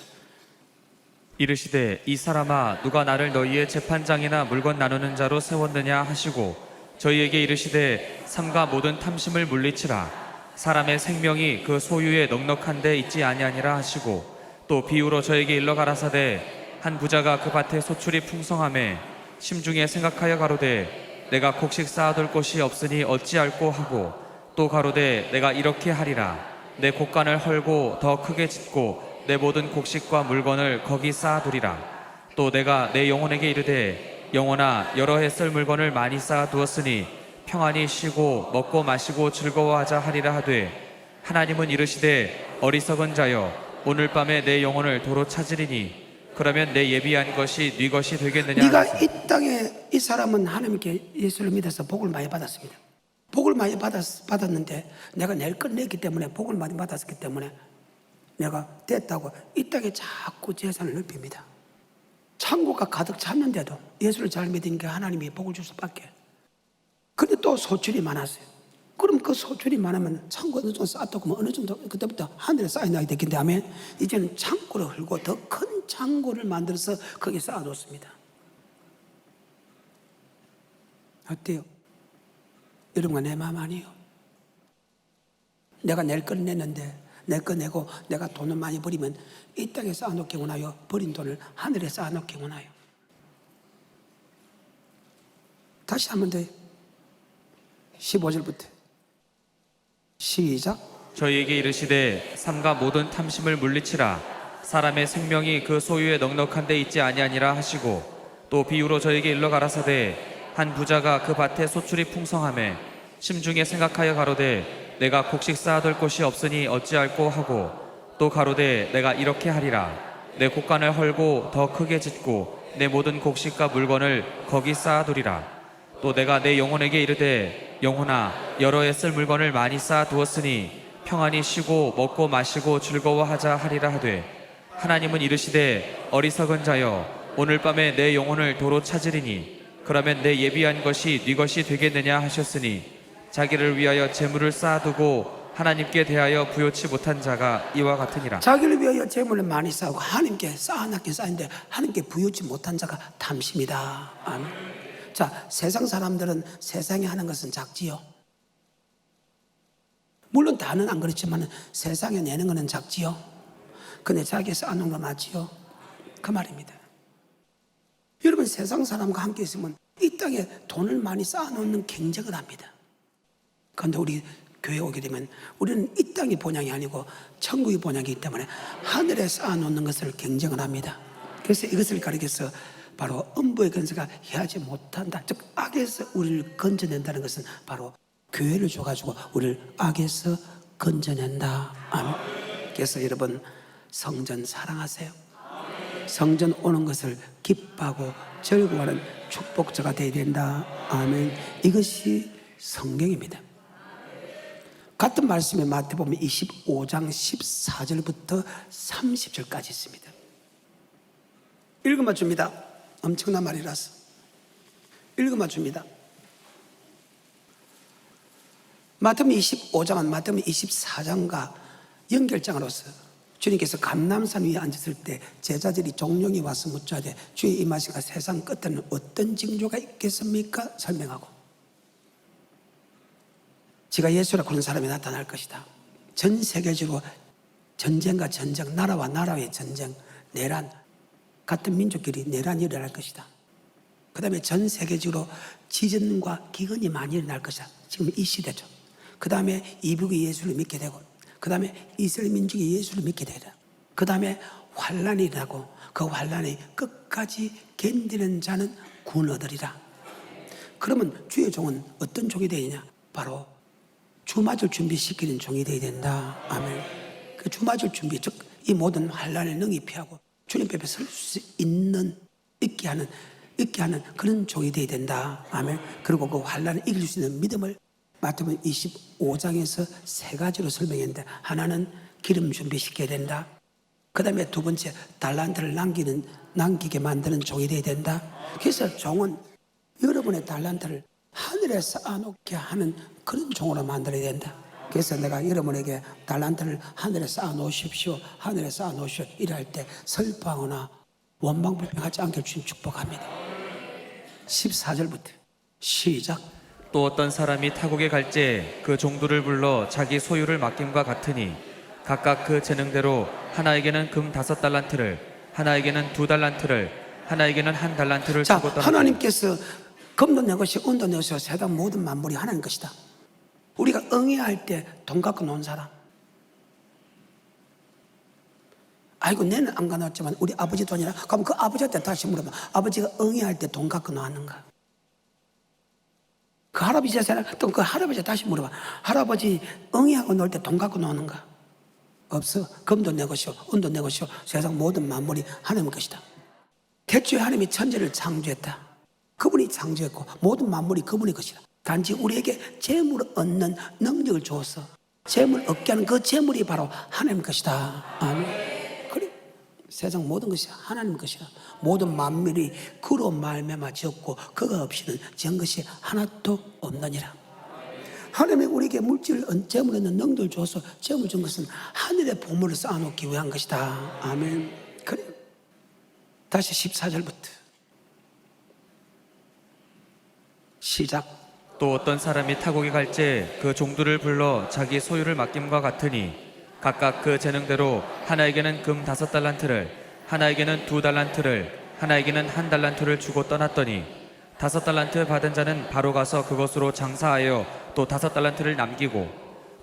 이르시되 이 사람아 누가 나를 너희의 재판장이나 물건 나누는 자로 세웠느냐 하시고 저희에게 이르시되 삼가 모든 탐심을 물리치라. 사람의 생명이 그 소유에 넉넉한 데 있지 아니하니라 하시고 또 비유로 저에게 일러 가라사대 한 부자가 그 밭에 소출이 풍성하매 심중에 생각하여 가로되 내가 곡식 쌓아둘 곳이 없으니 어찌할꼬 하고 또 가로되 내가 이렇게 하리라. 내 곡간을 헐고 더 크게 짓고 내 모든 곡식과 물건을 거기 쌓아두리라. 또 내가 내 영혼에게 이르되 영혼아 여러 해 쓸 물건을 많이 쌓아두었으니 평안히 쉬고 먹고 마시고 즐거워하자 하리라 하되 하나님은 이르시되 어리석은 자여 오늘 밤에 내 영혼을 도로 찾으리니 그러면 내 예비한 것이 네 것이 되겠느냐. 네가 이 땅에 이 사람은 하나님께 예수를 믿어서 복을 많이 받았습니다. 복을 많이 받았는데 내가 낼 걸 냈기 때문에 복을 많이 받았기 때문에 내가 됐다고 이 땅에 자꾸 재산을 넓힙니다. 창고가 가득 찼는데도 예수를 잘 믿으니까 하나님이 복을 줄 수밖에. 근데 또 소출이 많았어요. 그럼 그 소출이 많으면 창고 어느 정도 쌓았다고 하면 어느 정도 그때부터 하늘에 쌓여나게 됐긴데 하면 이제는 창고를 헐고 더 큰 창고를 만들어서 거기에 쌓아놓습니다. 어때요? 여러분과 내 마음 아니에요? 내가 낼 걸 냈는데 내 거 내고 내가 돈을 많이 버리면 이 땅에 쌓아놓기 원하여 버린 돈을 하늘에 쌓아놓기 원하여. 다시 한 번 더 15절부터 시작. 저희에게 이르시되 삼가 모든 탐심을 물리치라. 사람의 생명이 그 소유에 넉넉한 데 있지 아니하니라 하시고 또 비유로 저에게 일러 가라사대 한 부자가 그 밭에 소출이 풍성하매 심중에 생각하여 가로되 내가 곡식 쌓아둘 곳이 없으니 어찌할꼬 하고 또 가로되 내가 이렇게 하리라. 내 곡간을 헐고 더 크게 짓고 내 모든 곡식과 물건을 거기 쌓아두리라. 또 내가 내 영혼에게 이르되 영혼아 여러 해 쓸 물건을 많이 쌓아두었으니 평안히 쉬고 먹고 마시고 즐거워하자 하리라 하되 하나님은 이르시되 어리석은 자여 오늘 밤에 내 영혼을 도로 찾으리니 그러면 내 예비한 것이 네 것이 되겠느냐 하셨으니 자기를 위하여 재물을 쌓아두고 하나님께 대하여 부요치 못한 자가 이와 같으니라. 자기를 위하여 재물을 많이 쌓고 하나님께 쌓아놨긴 쌓인데 하나님께 부유치 못한 자가 탐심이다. 아멘. 자, 세상 사람들은 세상에 하는 것은 작지요. 물론 다는 안 그렇지만 세상에 내는 것은 작지요. 근데 자기가 쌓아놓은 거 맞지요? 그 말입니다. 여러분 세상 사람과 함께 있으면 이 땅에 돈을 많이 쌓아놓는 경쟁을 합니다. 그런데 우리 교회 오게 되면 우리는 이 땅의 본향이 아니고 천국의 본향이기 때문에 하늘에 쌓아놓는 것을 경쟁을 합니다. 그래서 이것을 가리켜서 바로 음부의 권세가 해하지 못한다. 즉 악에서 우리를 건져낸다는 것은 바로 교회를 줘가지고 우리를 악에서 건져낸다. 아멘. 그래서 여러분 성전 사랑하세요. 성전 오는 것을 기뻐하고 즐거워하는 축복자가 되어야 된다. 아멘. 이것이 성경입니다. 같은 말씀에 마태복음 25장 14절부터 30절까지 있습니다. 읽어봐 줍니다. 엄청난 말이라서 읽어봐 줍니다. 마태복음 25장은 마태복음 24장과 연결장으로서 주님께서 감람산 위에 앉았을 때 제자들이 종령이 와서 묻자되 주의 임하시가 세상 끝에는 어떤 징조가 있겠습니까? 설명하고 지가 예수라 그런 사람이 나타날 것이다. 전 세계적으로 전쟁과 전쟁, 나라와 나라의 전쟁, 내란, 같은 민족끼리 내란이 일어날 것이다. 그 다음에 전 세계적으로 지진과 기근이 많이 일어날 것이다. 지금 이 시대죠. 그 다음에 이북이 예수를 믿게 되고, 그 다음에 이스라엘 민족이 예수를 믿게 되다. 그 다음에 환란이 일어나고 그 환란이 끝까지 견디는 자는 구원 얻으리라. 그러면 주의 종은 어떤 종이 되느냐? 바로 주맞을 준비시키는 종이 되어야 된다. 아멘. 그 주맞을 준비, 즉 이 모든 환란을 능히 피하고 주님 앞에 설 수 있게 하는 그런 종이 되어야 된다. 아멘. 그리고 그 환란을 이길 수 있는 믿음을 마태복음 25장에서 세 가지로 설명했는데, 하나는 기름 준비시켜야 된다. 그 다음에 두 번째, 달란트를 남기게 만드는 종이 되어야 된다. 그래서 종은 여러분의 달란트를 하늘에 쌓아놓게 하는 그런 종으로 만들어야 된다. 그래서 내가 여러분에게 달란트를 하늘에 쌓아놓으십시오, 하늘에 쌓아놓으십시오 이럴 때 슬퍼하거나 원망불평하지 않게 주님 축복합니다. 14절부터 시작. 또 어떤 사람이 타국에 갈지 그 종들을 불러 자기 소유를 맡김과 같으니 각각 그 재능대로 하나에게는 금 5달란트를, 하나에게는 2달란트를, 하나에게는 1달란트를 자, 주고 떠났다. 하나님께서 금도 내 것이 은도 내 것이 세상 모든 만물이 하나님 것이다. 우리가 응애할 때 돈 갖고 놓은 사람, 아이고 내는 안 가놨지만 우리 아버지 돈이라. 그럼 그 아버지한테 다시 물어봐. 아버지가 응애할 때 돈 갖고 놓았는가? 그 할아버지 재산을 또 그 할아버지 다시 물어봐. 할아버지 응애하고 놀 때 돈 갖고 노는가? 없어. 금도 내 것이요 은도 내 것이요 세상 모든 만물이 하나님의 것이다. 태초에 하나님이 천지를 창조했다. 그분이 창조했고 모든 만물이 그분의 것이다. 단지 우리에게 재물을 얻는 능력을 주어서 재물을 얻게 하는 그 재물이 바로 하나님의 것이다. 아멘. 그래, 세상 모든 것이 하나님의 것이다. 모든 만물이 그로 말미암아 지었고 그가 없이는 지은 것이 하나도 없느니라. 하나님이 우리에게 물질, 재물을 얻는 능력을 주어서 재물을 준 것은 하늘의 보물을 쌓아놓기 위한 것이다. 아멘. 그래. 다시 14절부터 시작. 또 어떤 사람이 타국에 갈지 그 종들을 불러 자기 소유를 맡김과 같으니 각각 그 재능대로 하나에게는 금 5달란트를, 하나에게는 2달란트를, 하나에게는 1달란트를 주고 떠났더니 5달란트 받은 자는 바로 가서 그것으로 장사하여 또 5달란트를 남기고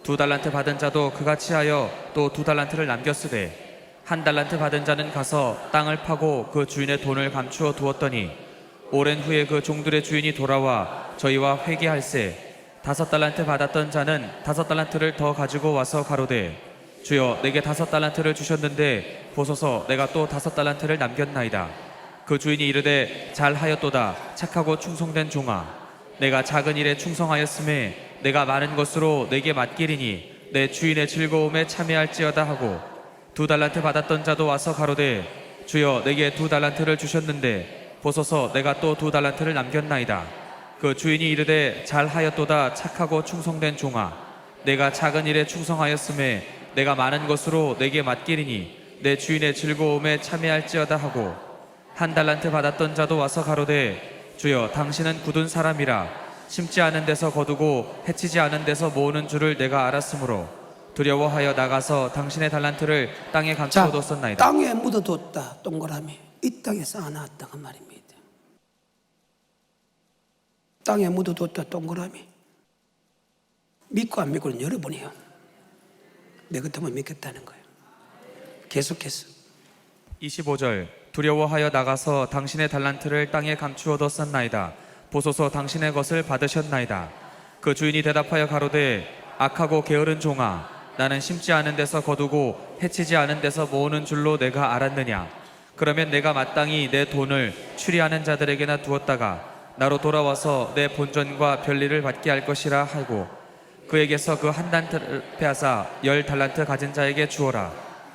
2달란트 받은 자도 그같이 하여 또 2달란트를 남겼으되 1달란트 받은 자는 가서 땅을 파고 그 주인의 돈을 감추어 두었더니 오랜 후에 그 종들의 주인이 돌아와 저희와 회개할세 5달란트 받았던 자는 5달란트를 더 가지고 와서 가로되 주여 내게 5달란트를 주셨는데 보소서 내가 또 5달란트를 남겼나이다. 그 주인이 이르되 잘하였도다 착하고 충성된 종아, 내가 작은 일에 충성하였음에 내가 많은 것으로 내게 맡기리니 내 주인의 즐거움에 참여할지어다 하고 2달란트 받았던 자도 와서 가로되 주여 내게 2달란트를 주셨는데 보소서 내가 또 2달란트를 남겼나이다. 그 주인이 이르되 잘하였도다 착하고 충성된 종아, 내가 작은 일에 충성하였음에 내가 많은 것으로 내게 맡기리니 내 주인의 즐거움에 참여할지어다 하고 1달란트 받았던 자도 와서 가로되 주여 당신은 굳은 사람이라 심지 않은 데서 거두고 해치지 않은 데서 모으는 줄을 내가 알았으므로 두려워하여 나가서 당신의 달란트를 땅에 감추어뒀었나이다. 땅에 묻어뒀다. 동그라미. 이 땅에 쌓아놨다 그 말입니다. 땅에 묻어뒀다. 동그라미. 믿고 안 믿고는 여러분이요. 내 같으면 믿겠다는 거예요. 계속해서 25절 두려워하여 나가서 당신의 달란트를 땅에 감추어뒀었나이다. 보소서 당신의 것을 받으셨나이다. 그 주인이 대답하여 가로되 악하고 게으른 종아, 나는 심지 않은 데서 거두고 해치지 않은 데서 모으는 줄로 내가 알았느냐. 그러면 내가 마땅히 내 돈을 추리하는 자들에게나 두었다가 나로 돌아와서 내 본전과 별리를 받게 할 것이라 하고 그에게서 그 1달란트를 빼앗아 10달란트 가진 자에게 주어라.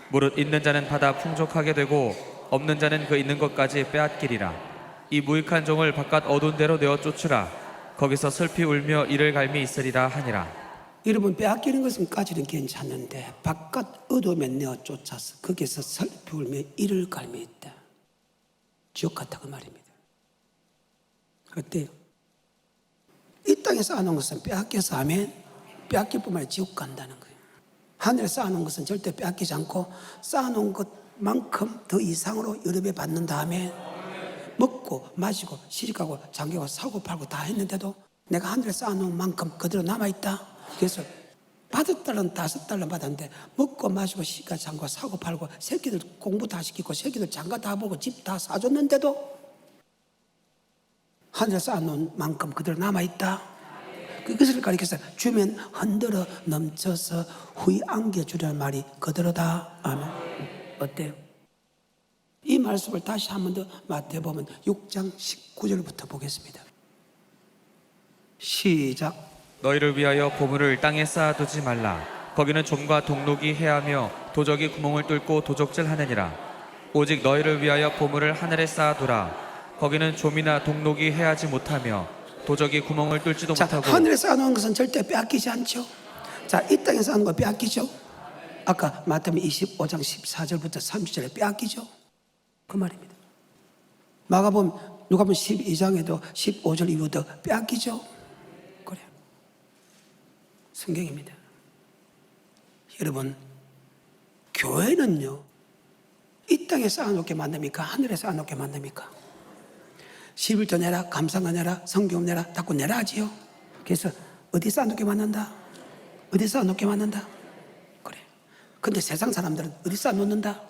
무릇 있는 자는 받아 풍족하게 되고 없는 자는 그 있는 것까지 빼앗기리라. 이 무익한 종을 바깥 어두운 데로 내어 쫓으라. 거기서 슬피 울며 이를 갈미 있으리라 하니라. 여러분, 빼앗기는 것은까지는 괜찮은데 바깥 어둠에 내어 쫓아서 거기서 살펴보며 이를 갈며 있다. 지옥 같다 그 말입니다. 어때요? 이 땅에 쌓아놓은 것은 빼앗겨서 하면 빼앗길 뿐만 아니라 지옥 간다는 거예요. 하늘에 쌓아놓은 것은 절대 빼앗기지 않고 쌓아놓은 것만큼 더 이상으로 여러 배 받는 다음에 먹고 마시고 시집가고 장가고 사고 팔고 다 했는데도 내가 하늘에 쌓아놓은 만큼 그대로 남아있다. 그래서 $5 $5 받았는데 먹고 마시고 시집가 장가 사고 팔고 새끼들 공부 다 시키고 새끼들 장가 다 보고 집 다 사줬는데도 하늘에 쌓아놓은 만큼 그대로 남아있다. 그것을 가리켜서 주면 흔들어 넘쳐서 후이 안겨주려는 말이 그대로다. 아멘. 어때요? 이 말씀을 다시 한 번 더 마태복음 6장 19절부터 보겠습니다. 시작. 너희를 위하여 보물을 땅에 쌓아두지 말라. 거기는 좀과 동록이 해하며 도적이 구멍을 뚫고 도적질하느니라. 오직 너희를 위하여 보물을 하늘에 쌓아두라. 거기는 좀이나 동록이 해하지 못하며 도적이 구멍을 뚫지도 못하고. 하늘에 쌓아놓은 것은 절대 빼앗기지 않죠. 자, 이 땅에 쌓아놓은 거 빼앗기죠. 아까 마태복음 25장 14절부터 30절에 빼앗기죠. 그 말입니다. 마가복음 누가복음 12장에도 15절 이후부터 빼앗기죠. 그래요. 성경입니다. 여러분, 교회는요, 이 땅에 쌓아놓게 만듭니까? 하늘에 쌓아놓게 만듭니까? 11조 내라, 감사가 내라, 성경 내라, 자꾸 내라 하지요. 그래서 어디 쌓아놓게 만든다? 어디 쌓아놓게 만든다? 그래. 근데 세상 사람들은 어디 쌓아놓는다?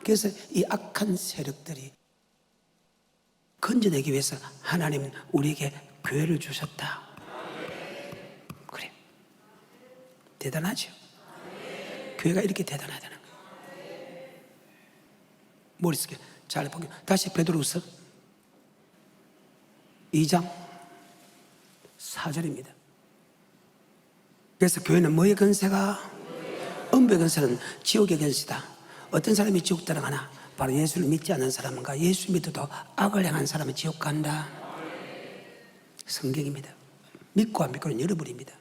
그래서 이 악한 세력들이 건져내기 위해서 하나님은 우리에게 교회를 주셨다. 그래. 대단하죠. 교회가 이렇게 대단하다는 거예요. 머릿속에 잘 보게. 다시 베드로후서 2장 4절입니다. 그래서 교회는 뭐의 권세가? 음부의 권세는 지옥의 권세다. 어떤 사람이 지옥 들어가나? 바로 예수를 믿지 않는 사람인가? 예수 믿어도 악을 행한 사람은 지옥 간다. 성경입니다. 믿고 안 믿고는 여러분입니다.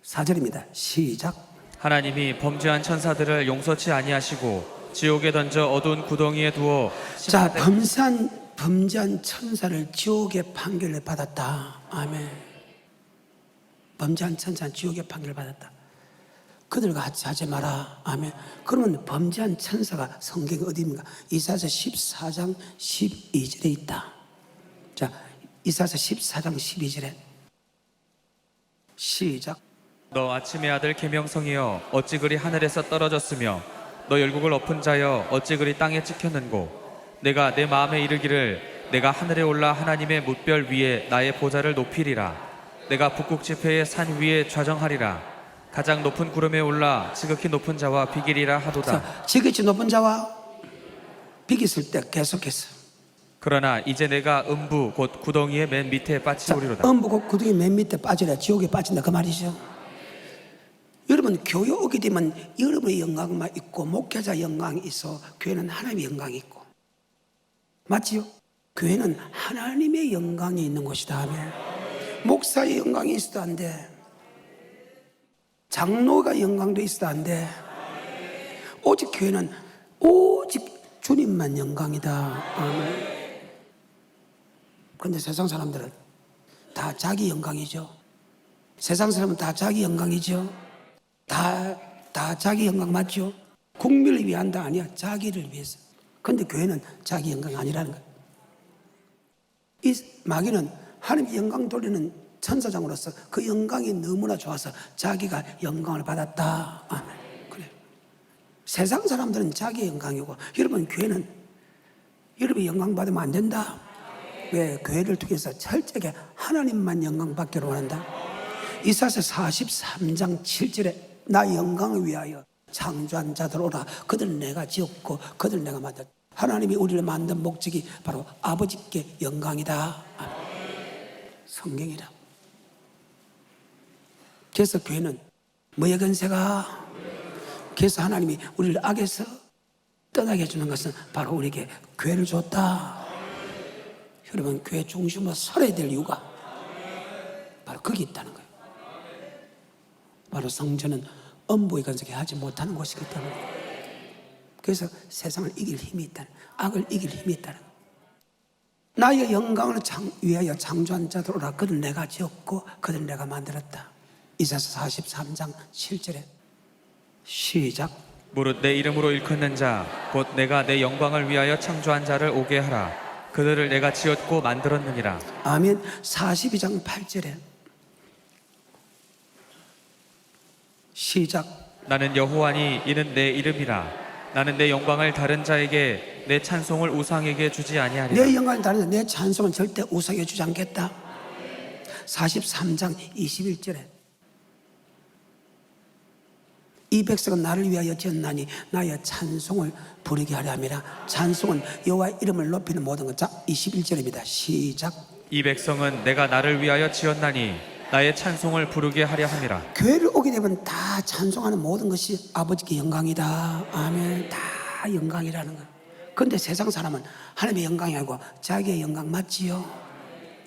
4절입니다. 시작. 하나님이 범죄한 천사들을 용서치 아니하시고 지옥에 던져 어두운 구덩이에 두어. 자, 범죄한 천사를 지옥의 판결을 받았다. 아멘. 범죄한 천사는 지옥의 판결을 받았다. 그들과 같이 하지 마라. 아멘. 그러면 범죄한 천사가 성경에 어디입니까? 이사야서 14장 12절에 있다. 자, 이사야서 14장 12절에 시작. 너 아침의 아들 계명성이여 어찌 그리 하늘에서 떨어졌으며 너 열국을 엎은 자여 어찌 그리 땅에 찍혔는고. 내가 내 마음에 이르기를 내가 하늘에 올라 하나님의 뭇별 위에 나의 보좌를 높이리라. 내가 북극 지폐의 산 위에 좌정하리라. 가장 높은 구름에 올라 지극히 높은 자와 비기리라 하도다. 자, 지극히 높은 자와 비gis을 때 계속해서. 그러나 이제 내가 음부 곧 구덩이의 맨 밑에 빠치오리로다. 음부 곧 구덩이 맨 밑에 빠지라. 지옥에 빠진다 그 말이죠. 여러분, 교회 오게 되면 여러분의 영광만 있고 목회자 영광이 있어. 교회는 하나님의 영광이 있고. 맞지요? 교회는 하나님의 영광이 있는 곳이다. 아멘. 목사의 영광이 있어도 안 돼. 장로가 영광도 있어도 안 돼. 오직 교회는 오직 주님만 영광이다. 아멘. 그런데 세상 사람들은 다 자기 영광이죠. 세상 사람은 다 자기 영광이죠. 다 자기 영광 맞죠? 국민을 위한다 아니야. 자기를 위해서. 그런데 교회는 자기 영광이 아니라는 거예요. 이 마귀는 하나님의 영광 돌리는 천사장으로서 그 영광이 너무나 좋아서 자기가 영광을 받았다. 아멘. 그래. 세상 사람들은 자기 영광이고, 여러분 교회는 여러분이 영광 받으면 안 된다. 왜? 교회를 통해서 철저하게 하나님만 영광 받기로 한다. 이사야서 43장 7절에 나 영광을 위하여 창조한 자들 오라. 그들 내가 지었고 그들 내가 만든. 하나님이 우리를 만든 목적이 바로 아버지께 영광이다. 성경이라. 그래서 교회는 뭐의 권세가? 그래서 하나님이 우리를 악에서 떠나게 해주는 것은 바로 우리에게 교회를 줬다. 여러분, 교회 중심으로 서려야 될 이유가 바로 거기 있다는 거예요. 바로 성전은 음부의 권세에 하지 못하는 곳이기 때문에. 그래서 세상을 이길 힘이 있다, 악을 이길 힘이 있다는 거예요. 나의 영광을 위하여 창조한 자들오라. 그들 내가 지었고 그들 내가 만들었다. 이사야 43장 7절에 시작. 무릇 내 이름으로 일컫는 자 곧 내가 내 영광을 위하여 창조한 자를 오게 하라. 그들을 내가 지었고 만들었느니라. 아멘. 42장 8절에 시작. 나는 여호와니 이는 내 이름이라. 나는 내 영광을 다른 자에게 내 찬송을 우상에게 주지 아니하리라. 내 영광을 다른 내 찬송은 절대 우상에 주지 않겠다. 43장 21절에 이 백성은 나를 위하여 지었나니 나의 찬송을 부르게 하려 함이라. 찬송은 여호와의 이름을 높이는 모든 것. 자, 21절입니다. 시작. 이 백성은 내가 나를 위하여 지었나니 나의 찬송을 부르게 하려 함이라. 교회를 오게 되면 다 찬송하는 모든 것이 아버지께 영광이다. 아멘. 다 영광이라는 거예요. 그런데 세상 사람은 하나님의 영광이 아니고 자기의 영광 맞지요?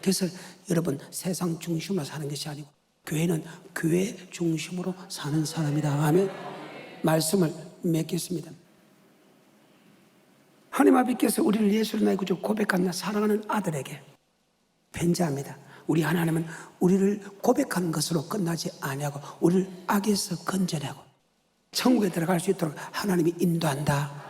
그래서 여러분, 세상 중심으로 사는 것이 아니고 교회는 교회 중심으로 사는 사람이다. 아멘. 말씀을 맺겠습니다. 하나님 아버지께서 우리를 예수로 나의 구주 고백한 사랑하는 아들에게 편지합니다. 우리 하나님은 우리를 고백한 것으로 끝나지 아니하고 우리를 악에서 건져내고 천국에 들어갈 수 있도록 하나님이 인도한다.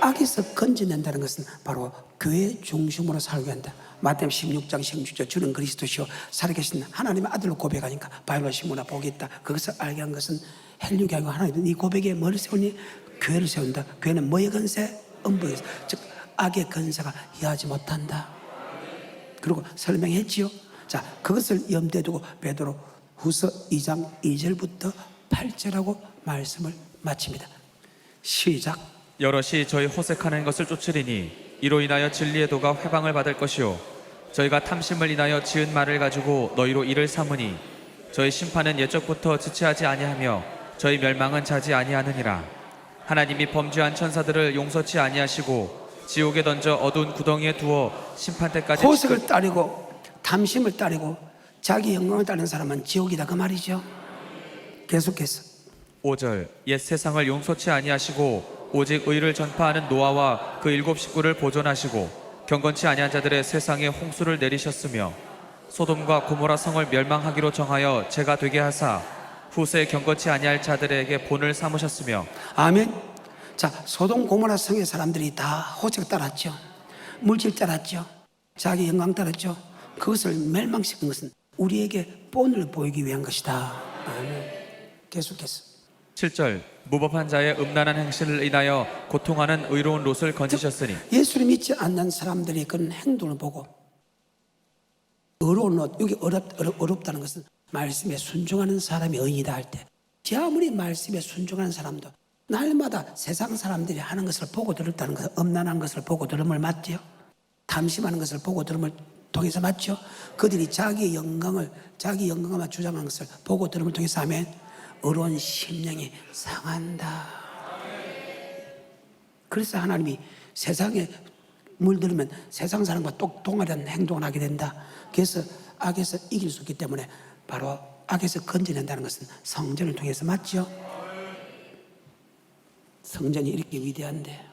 악에서 건져낸다는 것은 바로 교회 중심으로 살게 한다. 마태복음 16장 16절 주는 그리스도시요 살아계신 하나님의 아들로 고백하니까 바울과 시몬아 복이 있다. 그것을 알게 한 것은 헬류게 아니고 하나님은 이 고백에 뭐를 세우니? 교회를 세운다. 교회는 뭐의 건세? 음부의 건세. 즉 악의 건세가 이해하지 못한다. 그리고 설명했지요. 자, 그것을 염두에 두고 베드로 후서 2장 2절부터 8절하고 말씀을 마칩니다. 시작. 여럿이 저희 호색하는 것을 쫓으리니 이로 인하여 진리의 도가 회방을 받을 것이요 저희가 탐심을 인하여 지은 말을 가지고 너희로 이를 삼으니 저희 심판은 옛적부터 지체하지 아니하며 저희 멸망은 자지 아니하느니라. 하나님이 범죄한 천사들을 용서치 아니하시고 지옥에 던져 어두운 구덩이에 두어 심판 때까지 호색을 따르고 탐심을 따르고 자기 영광을 따르는 사람은 지옥이다, 그 말이죠. 계속해서 5절 옛 세상을 용서치 아니하시고 오직 의를 전파하는 노아와 그 7 식구를 보존하시고 경건치 아니한 자들의 세상에 홍수를 내리셨으며 소돔과 고모라 성을 멸망하기로 정하여 죄가 되게 하사 후세 경건치 아니할 자들에게 본을 삼으셨으며. 아멘. 자, 소돔 고모라 성의 사람들이 다 호색 따랐죠. 물질 따랐죠. 자기 영광 따랐죠. 그것을 멸망시킨 것은 우리에게 본을 보이기 위한 것이다. 아멘. 계속해서 7절 무법한 자의 음란한 행실을 인하여 고통하는 의로운 롯을 건지셨으니. 예수를 믿지 않는 사람들이 그런 행동을 보고 의로운 롯, 여기 어렵다는 것은 말씀에 순종하는 사람이 의인이다 할 때, 제 아무리 말씀에 순종하는 사람도 날마다 세상 사람들이 하는 것을 보고 들었다는 것은 음란한 것을 보고 들음을 맞지요. 탐심하는 것을 보고 들음을 통해서 맞죠. 그들이 자기 영광만 주장하는 것을 보고 들음을 통해서 하면 의로운 심령이 상한다. 그래서 하나님이 세상에 물들으면 세상 사람과 동일한 행동을 하게 된다. 그래서 악에서 이길 수 있기 때문에 바로 악에서 건져낸다는 것은 성전을 통해서 맞죠. 성전이 이렇게 위대한데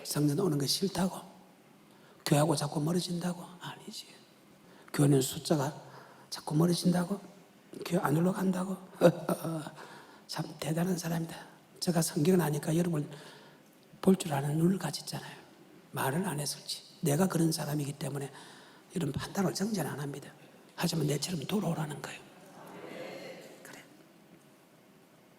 성전 오는 거 싫다고? 교회하고 자꾸 멀어진다고? 아니지. 교회는 숫자가 자꾸 멀어진다고? 교회 안 올라간다고? 참 대단한 사람이다. 제가 성경을 아니까 여러분 볼 줄 아는 눈을 가졌잖아요. 말을 안 했을지. 내가 그런 사람이기 때문에 이런 판단을 정전 안 합니다. 하지만 내처럼 돌아오라는 거예요. 그래.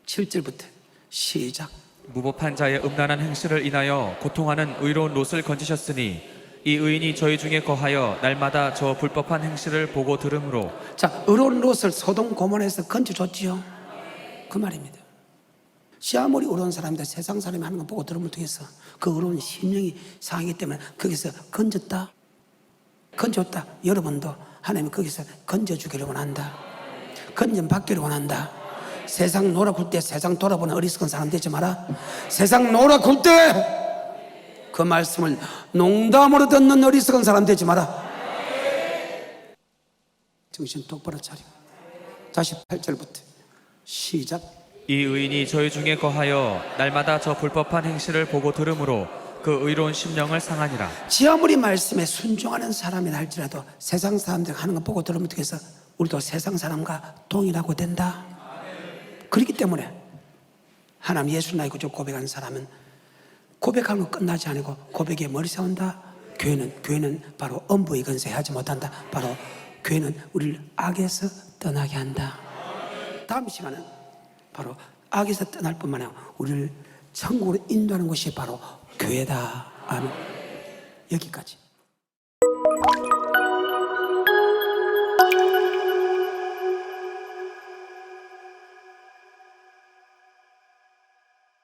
7절부터 시작. 무법한 자의 음란한 행실을 인하여 고통하는 의로운 롯을 건지셨으니 이 의인이 저희 중에 거하여 날마다 저 불법한 행실을 보고 들으므로. 자, 의로운 롯을 소돔 고모라에서 건져줬지요. 그 말입니다. 아무리 의로운 사람인데 세상 사람이 하는 거 보고 들음을 통해서 그 의로운 심령이 상하기 때문에 거기서 건졌다. 여러분도 하나님이 거기서 건져주기를 원한다. 건져 받기를 원한다. 세상 놀아굴 때 세상 돌아보는 어리석은 사람 되지 마라. 세상 놀아굴 때 그 말씀을 농담으로 듣는 어리석은 사람 되지 마라. 정신 똑바로 차리고 다시 8절부터 시작. 이 의인이 저희 중에 거하여 날마다 저 불법한 행실을 보고 들으므로 그 의로운 심령을 상하니라. 지 아무리 말씀에 순종하는 사람이라 할지라도 세상 사람들 하는 거 보고 들으면 어떻게 해서 우리도 세상 사람과 동일하고 된다. 그렇기 때문에 하나님 예수 나의 구주 고백한 사람은 고백하는 거 끝나지 않고 고백에 머리 세운다. 교회는 바로 엄부의 건세 하지 못한다. 바로 교회는 우리를 악에서 떠나게 한다. 다음 시간은 바로 악에서 떠날 뿐만 아니라 우리를 천국으로 인도하는 곳이 바로 교회다. 아멘. 여기까지.